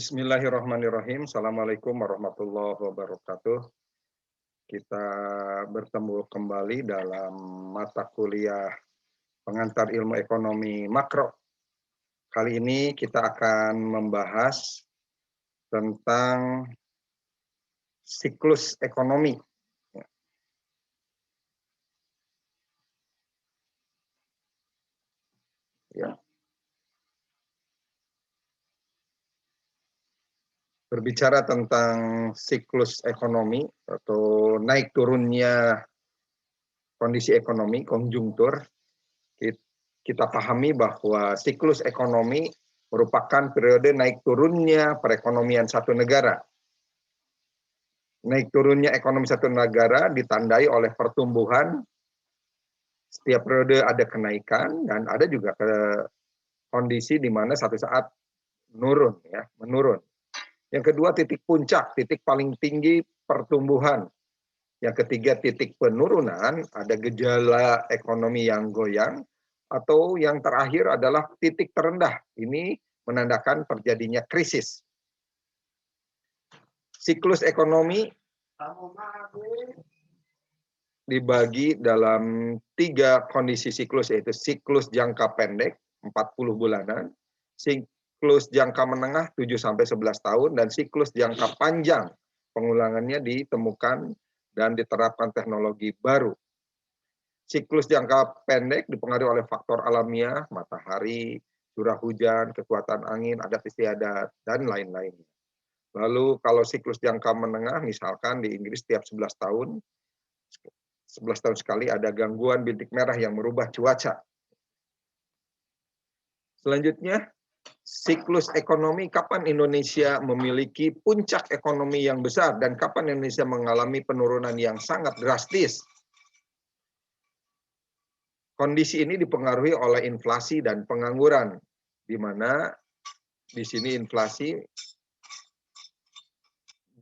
Bismillahirrahmanirrahim. Assalamualaikum warahmatullahi wabarakatuh. Kita bertemu kembali dalam mata kuliah pengantar ilmu ekonomi makro. Kali ini kita akan membahas tentang siklus ekonomi. Ya. Berbicara tentang siklus ekonomi atau naik turunnya kondisi ekonomi, konjungtur, kita pahami bahwa siklus ekonomi merupakan periode naik turunnya perekonomian satu negara. Naik turunnya ekonomi satu negara ditandai oleh pertumbuhan, setiap periode ada kenaikan, dan ada juga kondisi di mana satu saat menurun. Yang kedua, titik puncak, titik paling tinggi pertumbuhan. Yang ketiga, titik penurunan, ada gejala ekonomi yang goyang, atau yang terakhir adalah titik terendah. Ini menandakan terjadinya krisis. Siklus ekonomi dibagi dalam 3 kondisi siklus, yaitu siklus jangka pendek 40 bulanan, siklus jangka menengah 7-11 tahun, dan siklus jangka panjang pengulangannya ditemukan dan diterapkan teknologi baru. Siklus jangka pendek dipengaruhi oleh faktor alamiah, matahari, curah hujan, kekuatan angin, adat istiadat, dan lain-lain. Lalu kalau siklus jangka menengah, misalkan di Inggris setiap 11 tahun sekali ada gangguan bintik merah yang merubah cuaca. Selanjutnya, siklus ekonomi, kapan Indonesia memiliki puncak ekonomi yang besar dan kapan Indonesia mengalami penurunan yang sangat drastis. Kondisi ini dipengaruhi oleh inflasi dan pengangguran, di mana di sini inflasi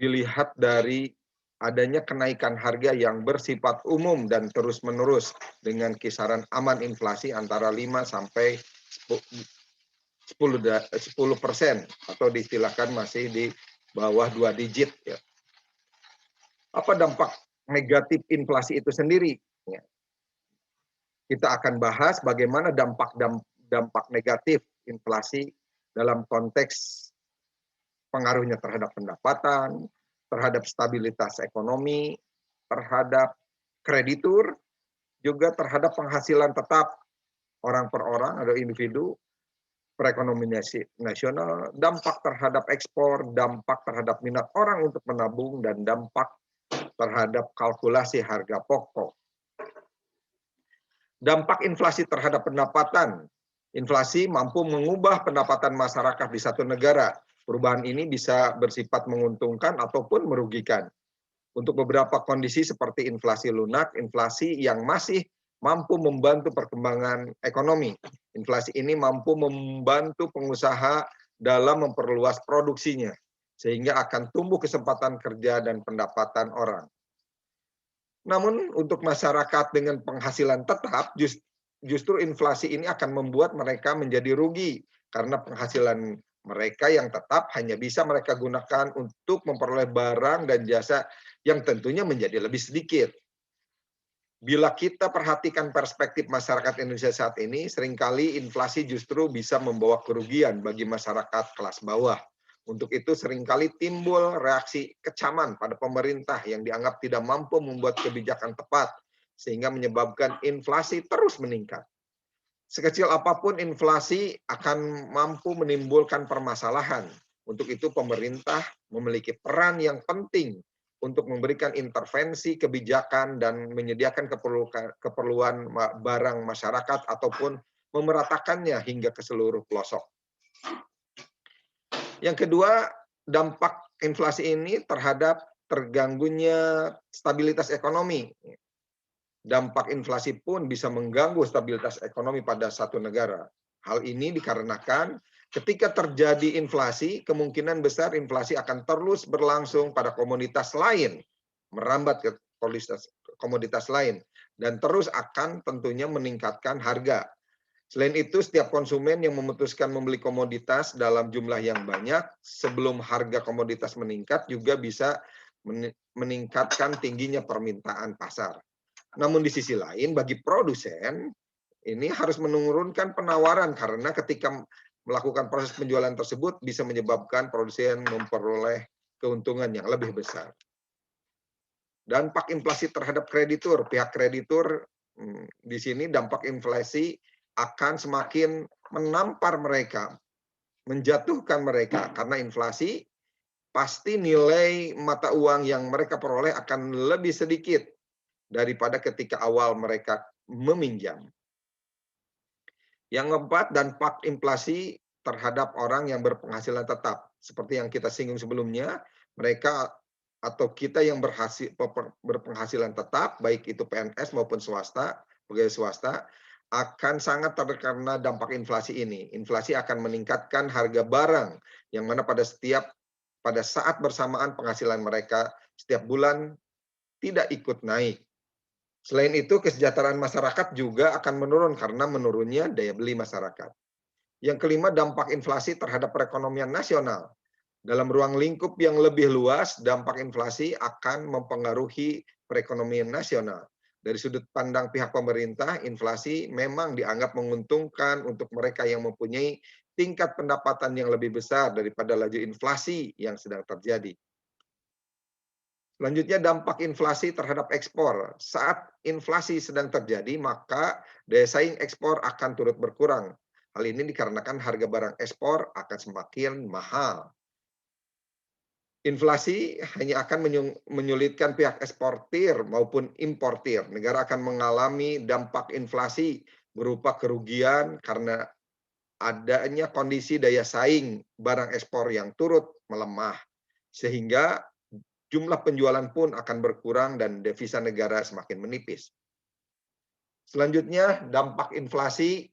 dilihat dari adanya kenaikan harga yang bersifat umum dan terus-menerus dengan kisaran aman inflasi antara 5 sampai 10% atau diistilahkan masih di bawah 2 digit. Ya. Apa dampak negatif inflasi itu sendiri? Ya. Kita akan bahas bagaimana dampak negatif inflasi dalam konteks pengaruhnya terhadap pendapatan, terhadap stabilitas ekonomi, terhadap kreditur, juga terhadap penghasilan tetap orang per orang atau individu, perekonomian nasional, dampak terhadap ekspor, dampak terhadap minat orang untuk menabung, dan dampak terhadap kalkulasi harga pokok. Dampak inflasi terhadap pendapatan. Inflasi mampu mengubah pendapatan masyarakat di satu negara. Perubahan ini bisa bersifat menguntungkan ataupun merugikan. Untuk beberapa kondisi seperti inflasi lunak, inflasi yang masih mampu membantu perkembangan ekonomi. Inflasi ini mampu membantu pengusaha dalam memperluas produksinya, sehingga akan tumbuh kesempatan kerja dan pendapatan orang. Namun untuk masyarakat dengan penghasilan tetap, justru inflasi ini akan membuat mereka menjadi rugi, karena penghasilan mereka yang tetap hanya bisa mereka gunakan untuk memperoleh barang dan jasa yang tentunya menjadi lebih sedikit. Bila kita perhatikan perspektif masyarakat Indonesia saat ini, seringkali inflasi justru bisa membawa kerugian bagi masyarakat kelas bawah. Untuk itu seringkali timbul reaksi kecaman pada pemerintah yang dianggap tidak mampu membuat kebijakan tepat, sehingga menyebabkan inflasi terus meningkat. Sekecil apapun inflasi akan mampu menimbulkan permasalahan. Untuk itu pemerintah memiliki peran yang penting untuk memberikan intervensi kebijakan dan menyediakan keperluan barang masyarakat ataupun memeratakannya hingga ke seluruh pelosok. Yang kedua, dampak inflasi ini terhadap terganggunya stabilitas ekonomi. Dampak inflasi pun bisa mengganggu stabilitas ekonomi pada satu negara. Hal ini dikarenakan ketika terjadi inflasi, kemungkinan besar inflasi akan terus berlangsung pada komoditas lain, merambat ke komoditas lain, dan terus akan tentunya meningkatkan harga. Selain itu, setiap konsumen yang memutuskan membeli komoditas dalam jumlah yang banyak sebelum harga komoditas meningkat juga bisa meningkatkan tingginya permintaan pasar. Namun di sisi lain, bagi produsen, ini harus menurunkan penawaran karena ketika melakukan proses penjualan tersebut bisa menyebabkan produsen memperoleh keuntungan yang lebih besar. Dampak inflasi terhadap kreditur, pihak kreditur di sini dampak inflasi akan semakin menampar mereka, menjatuhkan mereka karena inflasi pasti nilai mata uang yang mereka peroleh akan lebih sedikit daripada ketika awal mereka meminjam. Yang keempat, dampak inflasi terhadap orang yang berpenghasilan tetap. Seperti yang kita singgung sebelumnya, mereka atau kita yang berpenghasilan tetap, baik itu PNS maupun swasta, pegawai swasta, akan sangat terkena dampak inflasi ini. Inflasi akan meningkatkan harga barang, yang mana pada saat bersamaan penghasilan mereka setiap bulan tidak ikut naik. Selain itu, kesejahteraan masyarakat juga akan menurun karena menurunnya daya beli masyarakat. Yang kelima, dampak inflasi terhadap perekonomian nasional. Dalam ruang lingkup yang lebih luas, dampak inflasi akan mempengaruhi perekonomian nasional. Dari sudut pandang pihak pemerintah, inflasi memang dianggap menguntungkan untuk mereka yang mempunyai tingkat pendapatan yang lebih besar daripada laju inflasi yang sedang terjadi. Selanjutnya, dampak inflasi terhadap ekspor. Saat inflasi sedang terjadi, maka daya saing ekspor akan turut berkurang. Hal ini dikarenakan harga barang ekspor akan semakin mahal. Inflasi hanya akan menyulitkan pihak eksportir maupun importir. Negara akan mengalami dampak inflasi berupa kerugian karena adanya kondisi daya saing barang ekspor yang turut melemah. Sehingga jumlah penjualan pun akan berkurang dan devisa negara semakin menipis. Selanjutnya, dampak inflasi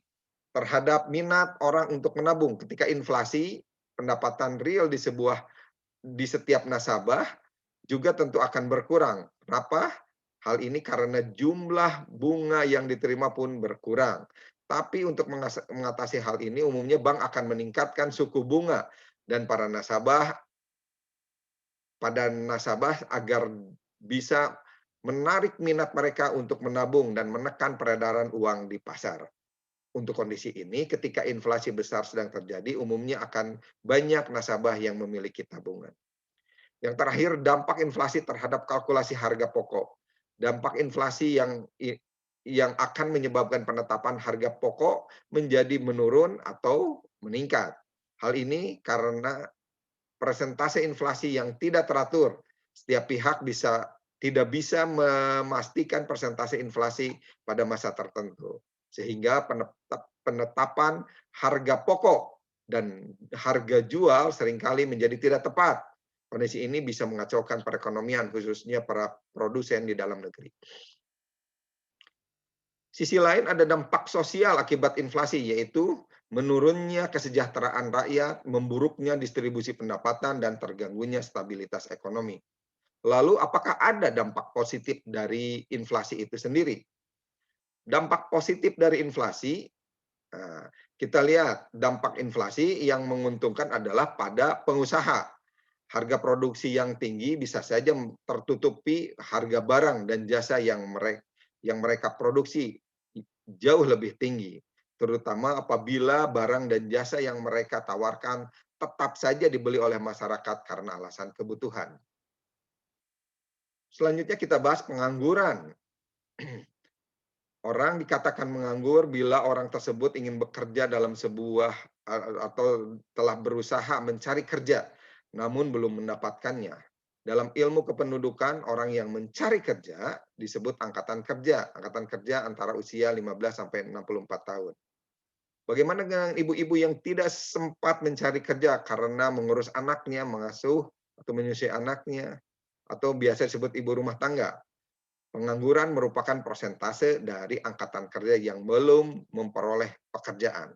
terhadap minat orang untuk menabung. Ketika inflasi, pendapatan real di setiap nasabah juga tentu akan berkurang. Kenapa? Hal ini karena jumlah bunga yang diterima pun berkurang. Tapi untuk mengatasi hal ini, umumnya bank akan meningkatkan suku bunga dan pada nasabah agar bisa menarik minat mereka untuk menabung dan menekan peredaran uang di pasar. Untuk kondisi ini, ketika inflasi besar sedang terjadi, umumnya akan banyak nasabah yang memiliki tabungan. Yang terakhir, dampak inflasi terhadap kalkulasi harga pokok. Dampak inflasi yang akan menyebabkan penetapan harga pokok menjadi menurun atau meningkat. Hal ini karena persentase inflasi yang tidak teratur. Setiap pihak tidak bisa memastikan persentase inflasi pada masa tertentu. Sehingga penetapan harga pokok dan harga jual seringkali menjadi tidak tepat. Kondisi ini bisa mengacaukan perekonomian, khususnya para produsen di dalam negeri. Sisi lain ada dampak sosial akibat inflasi, yaitu menurunnya kesejahteraan rakyat, memburuknya distribusi pendapatan, dan terganggunya stabilitas ekonomi. Lalu, apakah ada dampak positif dari inflasi itu sendiri? Dampak positif dari inflasi, kita lihat dampak inflasi yang menguntungkan adalah pada pengusaha. Harga produksi yang tinggi bisa saja tertutupi harga barang dan jasa yang mereka produksi jauh lebih tinggi, terutama apabila barang dan jasa yang mereka tawarkan tetap saja dibeli oleh masyarakat karena alasan kebutuhan. Selanjutnya kita bahas pengangguran. Orang dikatakan menganggur bila orang tersebut ingin bekerja dalam sebuah atau telah berusaha mencari kerja, namun belum mendapatkannya. Dalam ilmu kependudukan, orang yang mencari kerja disebut angkatan kerja. Angkatan kerja antara usia 15 sampai 64 tahun. Bagaimana dengan ibu-ibu yang tidak sempat mencari kerja karena mengurus anaknya, mengasuh atau menyusui anaknya, atau biasa disebut ibu rumah tangga? Pengangguran merupakan persentase dari angkatan kerja yang belum memperoleh pekerjaan.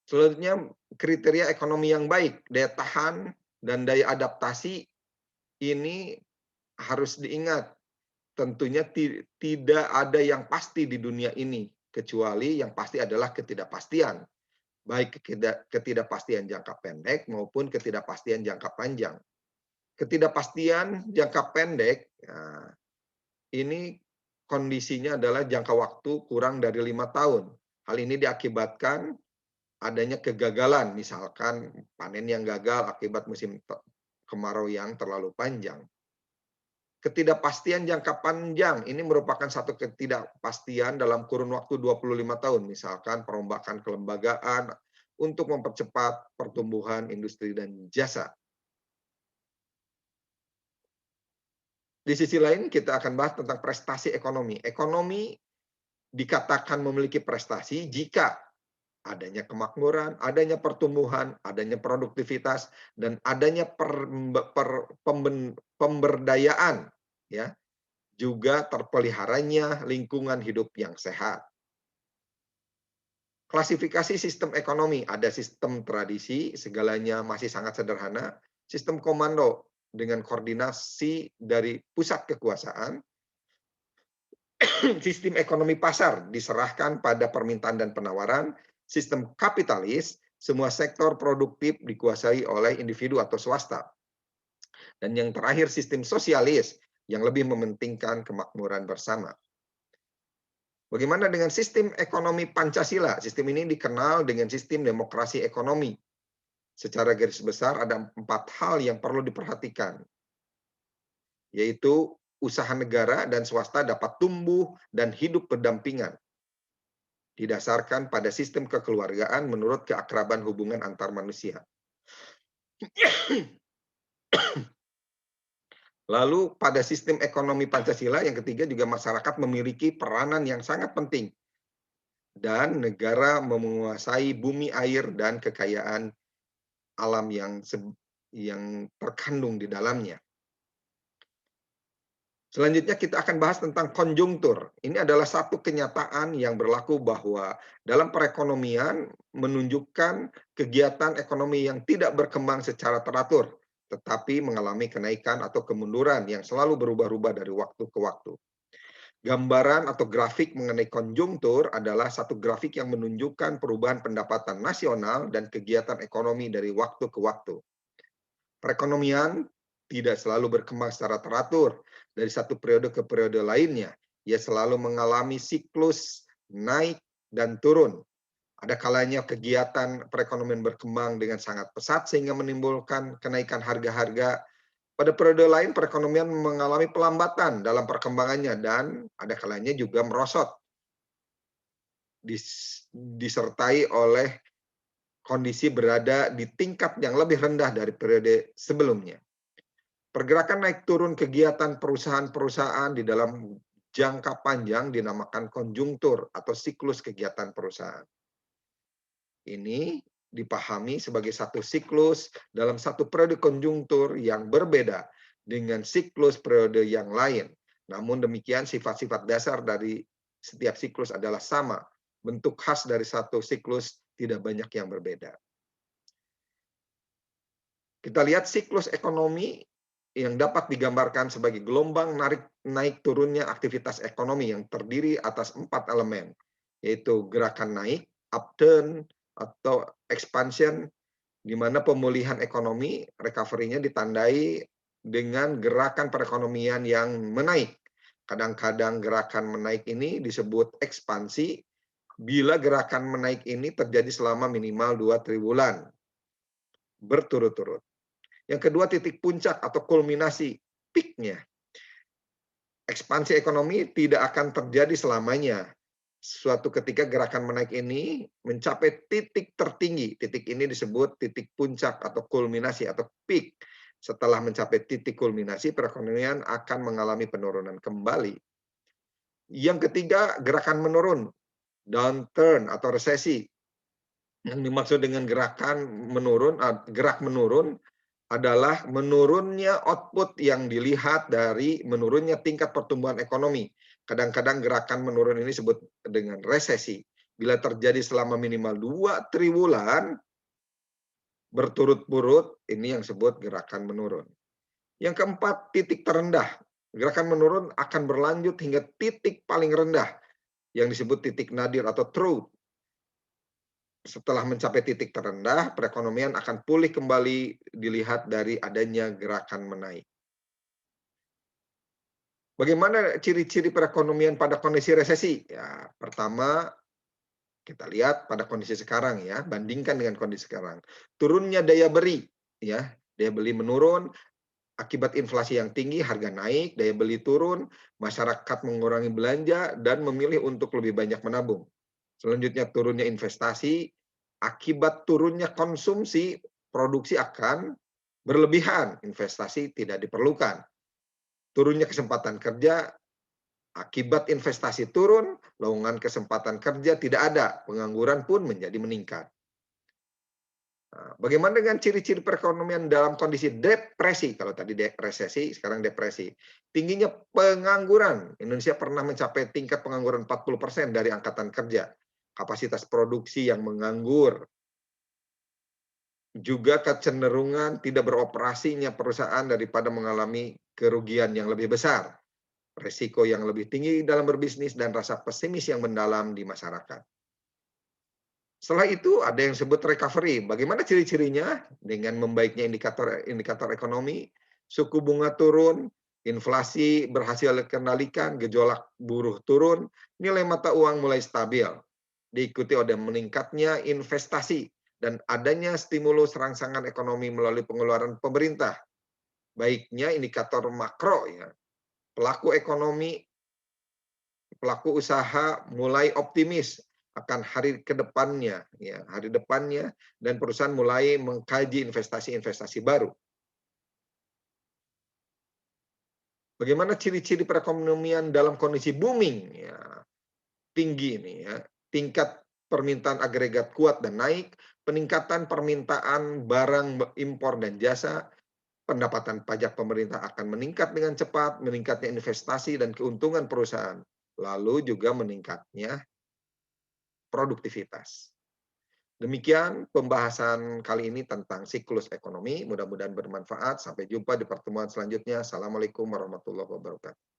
Selanjutnya, kriteria ekonomi yang baik, daya tahan dan daya adaptasi ini harus diingat. tentunya tidak ada yang pasti di dunia ini, kecuali yang pasti adalah ketidakpastian, baik ketidakpastian jangka pendek maupun ketidakpastian jangka panjang. Ketidakpastian jangka pendek, ini kondisinya adalah jangka waktu kurang dari 5 tahun. Hal ini diakibatkan adanya kegagalan, misalkan panen yang gagal akibat musim kemarau yang terlalu panjang. Ketidakpastian jangka panjang ini merupakan satu ketidakpastian dalam kurun waktu 25 tahun, misalkan perombakan kelembagaan untuk mempercepat pertumbuhan industri dan jasa. Di sisi lain kita akan bahas tentang prestasi ekonomi. Ekonomi dikatakan memiliki prestasi jika adanya kemakmuran, adanya pertumbuhan, adanya produktivitas, dan adanya pemberdayaan, ya, juga terpeliharanya lingkungan hidup yang sehat. Klasifikasi sistem ekonomi, ada sistem tradisi, segalanya masih sangat sederhana, sistem komando dengan koordinasi dari pusat kekuasaan, sistem ekonomi pasar diserahkan pada permintaan dan penawaran, sistem kapitalis, semua sektor produktif dikuasai oleh individu atau swasta. Dan yang terakhir sistem sosialis yang lebih mementingkan kemakmuran bersama. Bagaimana dengan sistem ekonomi Pancasila? Sistem ini dikenal dengan sistem demokrasi ekonomi. Secara garis besar ada 4 hal yang perlu diperhatikan, yaitu usaha negara dan swasta dapat tumbuh dan hidup berdampingan, didasarkan pada sistem kekeluargaan menurut keakraban hubungan antar manusia. Lalu pada sistem ekonomi Pancasila yang ketiga juga masyarakat memiliki peranan yang sangat penting dan negara menguasai bumi, air, dan kekayaan alam yang terkandung di dalamnya. Selanjutnya kita akan bahas tentang konjungtur. Ini adalah satu kenyataan yang berlaku bahwa dalam perekonomian menunjukkan kegiatan ekonomi yang tidak berkembang secara teratur, tetapi mengalami kenaikan atau kemunduran yang selalu berubah-ubah dari waktu ke waktu. Gambaran atau grafik mengenai konjungtur adalah satu grafik yang menunjukkan perubahan pendapatan nasional dan kegiatan ekonomi dari waktu ke waktu. Perekonomian tidak selalu berkembang secara teratur dari satu periode ke periode lainnya. Ia selalu mengalami siklus naik dan turun. Ada kalanya kegiatan perekonomian berkembang dengan sangat pesat sehingga menimbulkan kenaikan harga-harga. Pada periode lain perekonomian mengalami pelambatan dalam perkembangannya dan ada kalanya juga merosot, disertai oleh kondisi berada di tingkat yang lebih rendah dari periode sebelumnya. Pergerakan naik turun kegiatan perusahaan-perusahaan di dalam jangka panjang dinamakan konjungtur atau siklus kegiatan perusahaan. Ini dipahami sebagai satu siklus dalam satu periode konjungtur yang berbeda dengan siklus periode yang lain. Namun demikian sifat-sifat dasar dari setiap siklus adalah sama. Bentuk khas dari satu siklus tidak banyak yang berbeda. Kita lihat siklus ekonomi yang dapat digambarkan sebagai gelombang naik turunnya aktivitas ekonomi yang terdiri atas 4 elemen, yaitu gerakan naik, upturn, atau expansion, di mana pemulihan ekonomi, recovery-nya ditandai dengan gerakan perekonomian yang menaik. Kadang-kadang gerakan menaik ini disebut ekspansi, bila gerakan menaik ini terjadi selama minimal 2 triwulan berturut-turut. Yang kedua, titik puncak atau kulminasi, peak-nya. Ekspansi ekonomi tidak akan terjadi selamanya. Suatu ketika gerakan menaik ini mencapai titik tertinggi. Titik ini disebut titik puncak atau kulminasi atau peak. Setelah mencapai titik kulminasi, perekonomian akan mengalami penurunan kembali. Yang ketiga, gerakan menurun, downturn atau resesi. Yang dimaksud dengan gerak menurun adalah menurunnya output yang dilihat dari menurunnya tingkat pertumbuhan ekonomi. Kadang-kadang gerakan menurun ini disebut dengan resesi. Bila terjadi selama minimal 2 triwulan berturut-turut, ini yang disebut gerakan menurun. Yang keempat, titik terendah. Gerakan menurun akan berlanjut hingga titik paling rendah yang disebut titik nadir atau truth. Setelah mencapai titik terendah, perekonomian akan pulih kembali dilihat dari adanya gerakan menaik. Bagaimana ciri-ciri perekonomian pada kondisi resesi? Ya, pertama kita lihat pada kondisi sekarang ya, bandingkan dengan kondisi sekarang. Turunnya daya beli, ya, daya beli menurun akibat inflasi yang tinggi, harga naik, daya beli turun, masyarakat mengurangi belanja dan memilih untuk lebih banyak menabung. Selanjutnya turunnya investasi, akibat turunnya konsumsi, produksi akan berlebihan, investasi tidak diperlukan. Turunnya kesempatan kerja, akibat investasi turun, lowongan kesempatan kerja tidak ada, pengangguran pun menjadi meningkat. Nah, bagaimana dengan ciri-ciri perekonomian dalam kondisi depresi? Kalau tadi resesi, sekarang depresi. Tingginya pengangguran. Indonesia pernah mencapai tingkat pengangguran 40% dari angkatan kerja. Kapasitas produksi yang menganggur. Juga kecenderungan tidak beroperasinya perusahaan daripada mengalami kerugian yang lebih besar. Risiko yang lebih tinggi dalam berbisnis dan rasa pesimis yang mendalam di masyarakat. Setelah itu ada yang disebut recovery. Bagaimana ciri-cirinya? Dengan membaiknya indikator ekonomi, suku bunga turun, inflasi berhasil dikendalikan, gejolak buruh turun, nilai mata uang mulai stabil. Diikuti oleh meningkatnya investasi dan adanya stimulus rangsangan ekonomi melalui pengeluaran pemerintah. Baiknya indikator makro ya. Pelaku ekonomi, pelaku usaha mulai optimis akan hari ke depannya, ya, hari depannya, dan perusahaan mulai mengkaji investasi-investasi baru. Bagaimana ciri-ciri perekonomian dalam kondisi booming? Ya, tinggi ini ya. Tingkat permintaan agregat kuat dan naik, peningkatan permintaan barang impor dan jasa, pendapatan pajak pemerintah akan meningkat dengan cepat, meningkatnya investasi dan keuntungan perusahaan. Lalu juga meningkatnya produktivitas. Demikian pembahasan kali ini tentang siklus ekonomi. Mudah-mudahan bermanfaat. Sampai jumpa di pertemuan selanjutnya. Assalamualaikum warahmatullahi wabarakatuh.